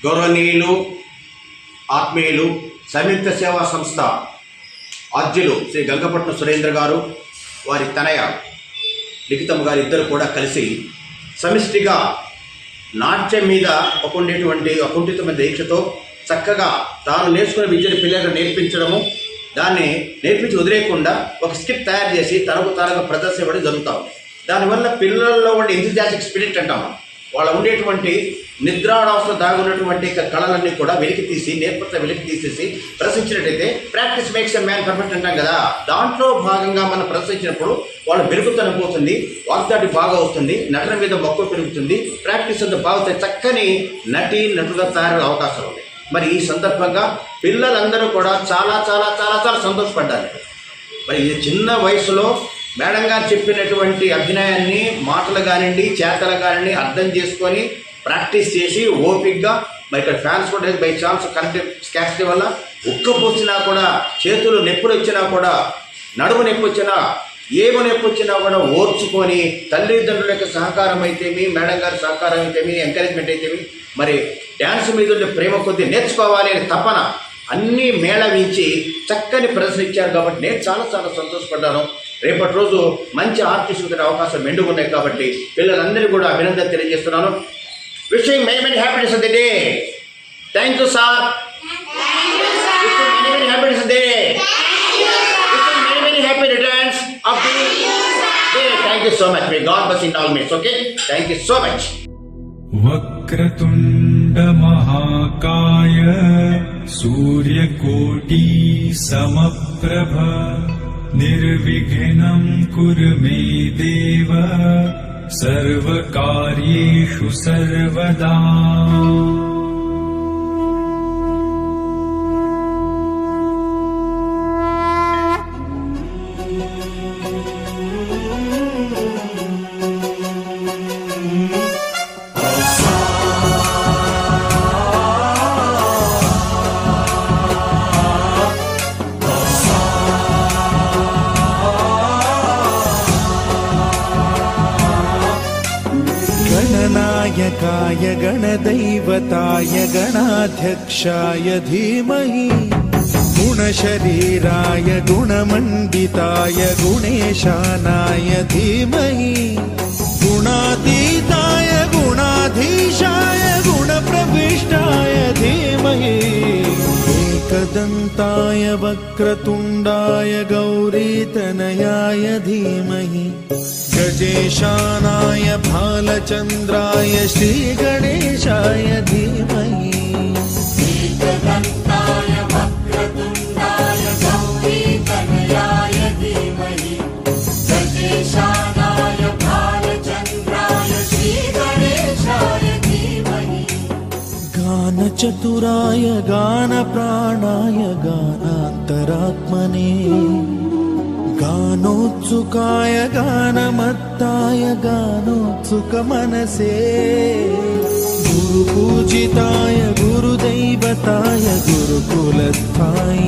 గౌరవనీయులు ఆత్మీయులు సంయుక్త సేవా సంస్థ ఆద్యులు శ్రీ గంగపట్నం సురేంద్ర గారు, వారి తనయ లిఖితమ్మ గారు ఇద్దరు కూడా కలిసి సమిష్టిగా నాట్యం మీద ఉండేటువంటి అకుంఠితమైన దీక్షతో చక్కగా తాను నేర్చుకున్న విద్యను పిల్లలకు నేర్పించడము, దాన్ని నేర్పించి వదిలేయకుండా ఒక స్కిట్ తయారు చేసి తనకు తానుగా ప్రదర్శన ఇవ్వడం జరుగుతాం. దానివల్ల పిల్లల్లో ఉండే ఎంథూజియాస్టిక్ స్పిరిట్ అంటాం, వాళ్ళ ఉండేటువంటి నిద్రావస్థ దాగున్నటువంటి కళలన్నీ కూడా వెలికి తీసి నేర్పత వెలికి తీసేసి ప్రదర్శించినట్టయితే practice makes a man perfect అంటాం కదా. దాంట్లో భాగంగా మనం ప్రదర్శించినప్పుడు వాళ్ళు వెలుగుతనం పోతుంది, వాగ్దాటి బాగా అవుతుంది, నటన మీద మక్కువ పెరుగుతుంది, ప్రాక్టీస్ అంతా బాగుతాయి, చక్కని నటుగా తయారయ్యే అవకాశం ఉంది. మరి ఈ సందర్భంగా పిల్లలందరూ కూడా చాలా చాలా చాలా చాలా సంతోషపడ్డారు. మరి ఈ చిన్న వయసులో మేడం గారు చెప్పినటువంటి అభినయాన్ని మాటలు కానివ్వండి చేతలు కానివ్వండి అర్థం చేసుకొని ప్రాక్టీస్ చేసి ఓపిక్గా, మరి ఇక్కడ ఫ్యాన్స్ కూడా బై ఛాన్స్ కరెంట్ స్కాస్టీ వల్ల ఉక్కపోసినా కూడా, చేతులు నొప్పులు వచ్చినా కూడా, నడుము నొప్పి వచ్చినా, ఏమి నొప్పి వచ్చినా కూడా ఓర్చుకొని తల్లిదండ్రుల యొక్క సహకారం అయితేమి, మేడం గారి సహకారం అయితేమి, ఎంకరేజ్మెంట్ అయితేమి, మరి డ్యాన్స్ మీద ఉండే ప్రేమ కొద్దీ నేర్చుకోవాలి అనే తపన అన్నీ మేళవించి చక్కని ప్రదర్శన ఇచ్చారు. కాబట్టి నేను చాలా చాలా సంతోషపడ్డాను. రేపటి రోజు మంచి ఆర్టిస్టులు అవకాశం మెండుగున్నాయి. కాబట్టి పిల్లలందరికీ కూడా అభినందన తెలియజేస్తున్నాను. Wishing many many happiness of the day. Thank you sir. Wishing many many happiness of the day. Wishing many many happy returns of the day. Thank you so much. May God bless in all means. Okay, thank you so much. వక్రతుండ మహాకాయ సూర్యకోటి సమప్రభ నిర్విఘ్నం కురు మే దేవ సర్వకార్యేషు సర్వదా. गणनायकाय गणदैवताय गणाध्यक्षाय धीमहि गुणशरीराय गुणमण्डिताय गुणेशानाय धीमहि गुणातीताय गुणाधीशाय गुणप्रविष्टाय धीमहि एकदन्ताय वक्रतुण्डाय गौरीतनयाय धीमहि गजेशानाय भालचन्द्राय श्रीगणेशाय धीमहि एकदन्ताय वक्रतुण्डाय गौरीतनयाय धीमहि गजेशानाय भालचन्द्राय श्रीगणेशाय धीमहि गानचतुराय गानप्राणाय गानान्तरात्मने गानोत्सुकाय गानमत्ताय गानोत्सुकमनसे गुरुपूजिताय गुरुदैवताय गुरुकुलस्थाय